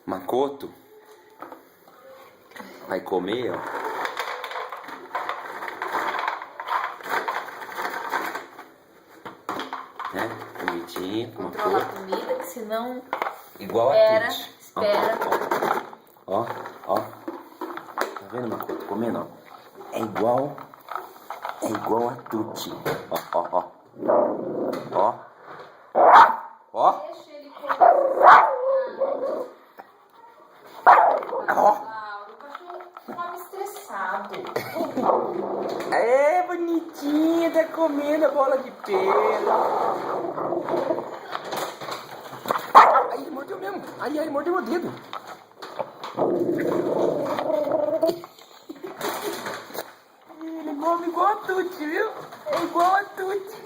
Makoto vai comer, ó. Né? Bonitinho. Controla a comida, que senão igual a Tuti. espera. Ó. Tá vendo, Makoto? Comendo, ó. É igual a Tuti. Ó. Deixa ele comer. Ó. O cachorro come estressado. É, bonitinha, tá comendo a bola de pelo. Ai, ele mordeu mesmo. Ai, mordeu o dedo. Ele come igual a Tuti, viu? É igual a Tuti.